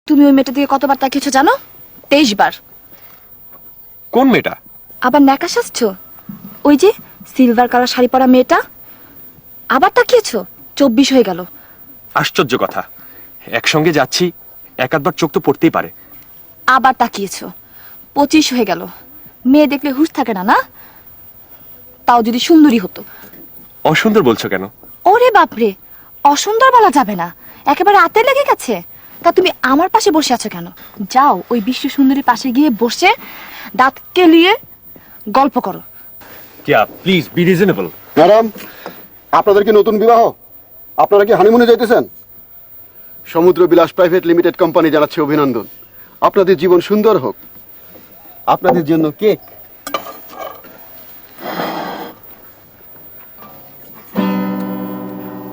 তুমি ওই মেয়েটা দিয়ে কতবার তাকিয়েছো জানো? 23 বার। কোন মেয়েটা? আবার ন্যাকা সাজছো? ওই যে সিলভার কালার শাড়ি পরা মেয়েটা। আবার তাকিয়েছো? 24 হয়ে গেল। আশ্চর্য কথা, একসঙ্গে যাচ্ছি, এক আধবার চোখ তো পড়তেই পারে। আবার তাকিয়েছো? 25 হয়ে গেল। মেয়ে দেখলে হুঁশ থাকে না, না? তাও যদি সুন্দরী হতো। অসুন্দর বলছো কেন? ওরে বাপরে, অসুন্দর বলা যাবে না, একেবারে আতে লেগে গেছে। তা তুমি আমার পাশে বসে আছো কেন? যাও ওই বিশ্ব সুন্দরীর পাশে গিয়ে বসে দাঁত কেলিয়ে গল্প করো। কেয়া, প্লিজ বি রিজনেবল। ম্যাডাম, আপনাদের কি নতুন বিবাহ? আপনারা কি হানিমুনে যাইতেছেন? সমুদ্র বিলাস প্রাইভেট লিমিটেড কোম্পানি জানাচ্ছে অভিনন্দন। আপনাদের জীবন সুন্দর হোক। আপনাদের জন্য কেক।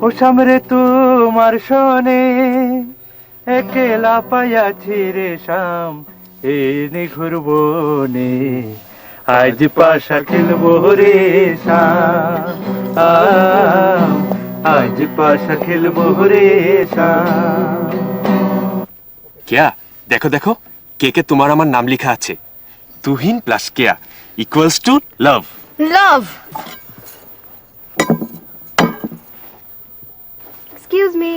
ও সামরে তোমার শোনে একলা পাইয়াছি রে শাম এ নিঘুর বনে আজ পাশা খেলবো রে শাম আজ পাশা খেলবো রে শাম। কেয়া, দেখো দেখো, কেকে তোমার আমার নাম লেখা আছে। Tuhin plus Keya equals to love. Love. Excuse me.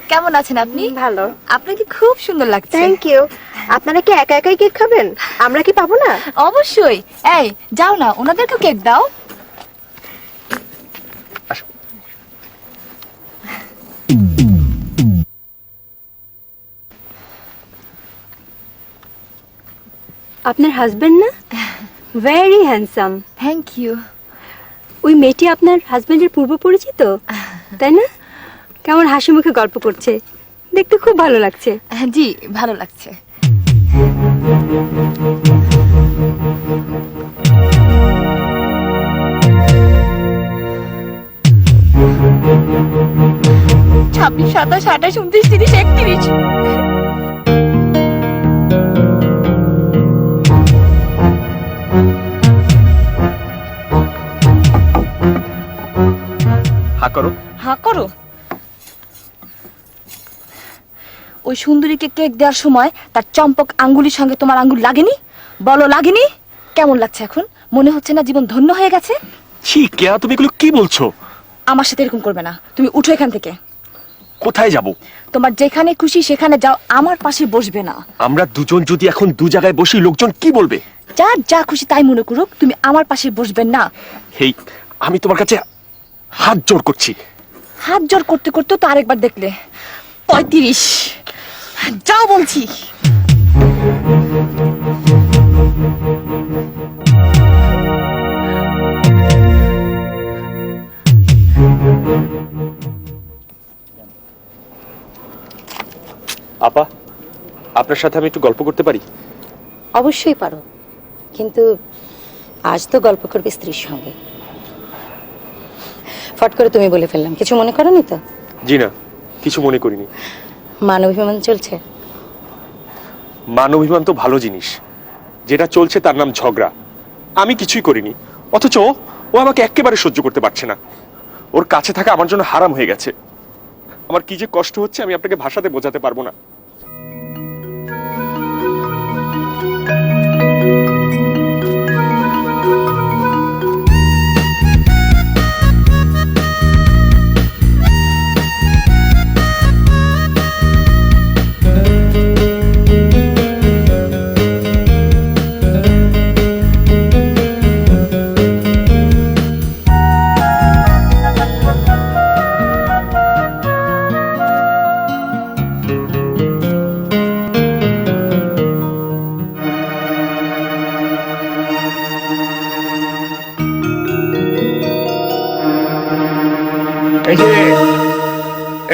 কেমন আছেন আপনি? ভালো। আপনাকে খুব সুন্দর লাগছে। Thank you. আপনারা কি একা একাই কেক খাবেন? আমরা কি পাবো না? অবশ্যই। এই যাও না, ওনাদেরকেও কেক দাও। আসো। আপনার হাজবেন্ড না? Very handsome. Thank you. ওই মেয়েটি আপনার হাজবেন্ডের পূর্ব পরিচিত, তাই না? কেমন হাসি মুখে গল্প করছে, দেখতে খুব ভালো লাগছে। জি, ভালো লাগছে। ছাব্বিশ, 27, 28, 29, 30, 31। হা করো। হ্যাঁ করো। ওই সুন্দরীকে কেক দেওয়ার সময় তার চম্পক আঙ্গুলির সঙ্গে তোমার আঙ্গুল লাগেনি? বলো লাগেনি? কেমন লাগছে এখন? মনে হচ্ছে না জীবন ধন্য হয়ে গেছে? ছি কেয়া, তুমি এগুলো কি বলছো? আমার সাথে এরকম করবে না। তুমি উঠো এখান থেকে। কোথায় যাব? তোমার যেখানে খুশি সেখানে যাও, আমার পাশে বসবে না। আমরা দুজন যদি এখন দু জায়গায় বসি, লোকজন কি বলবে? যার যা খুশি তাই মনে করুক, তুমি আমার পাশে বসবেন না। হেই, আমি তোমার কাছে হাত জোড় করছি। হাত জোর করতে করতে তো আরেকবার দেখলে। 35। যাও বলছি। আপা, আপনার সাথে আমি একটু গল্প করতে পারি? অবশ্যই পারো, কিন্তু আজ তো গল্প করবে স্ত্রীর সঙ্গে। ফট করে তুমি বলে ফেললাম, কিছু মনে করোনি তো? জি না, কিছু মনে করিনি। মানবাভিমান চলছে? মানবাভিমান তো ভালো জিনিস, যেটা চলছে তার নাম ঝগড়া। আমি কিছুই করিনি, অথচ ও আমাকে একেবারে সহ্য করতে পারছে না। ওর কাছে থাকা আমার জন্য হারাম হয়ে গেছে। আমার কি যে কষ্ট হচ্ছে আমি আপনাকে ভাষাতে বোঝাতে পারবো না।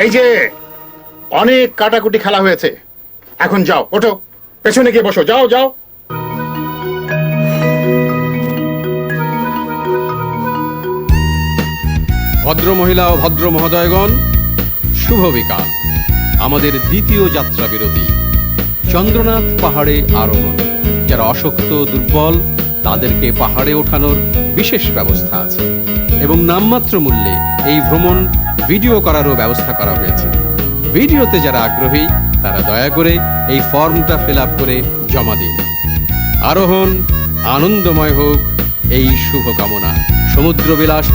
এই যে অনেক কাটাকুটি খেলা হয়েছে, এখন যাও, ওঠো, পেছনে গিয়ে বসো, যাও যাও। ভদ্র মহিলা ও ভদ্র মহোদয়গণ, শুভ বিকাল। আমাদের দ্বিতীয় যাত্রা বিরতি, চন্দ্রনাথ পাহাড়ে আরোহণ। যারা অশক্ত দুর্বল তাদেরকে পাহাড়ে ওঠানোর বিশেষ ব্যবস্থা আছে এবং নামমাত্র মূল্যে এই ভ্রমণ ভিডিও করারও ব্যবস্থা করা হয়েছে। ভিডিওতে যারা আগ্রহী তারা দয়া করে এই ফর্মটা ফিল আপ করে জমা দিন। আরোহণ আনন্দময় হোক এই শুভকামনা। সমুদ্র বিলাস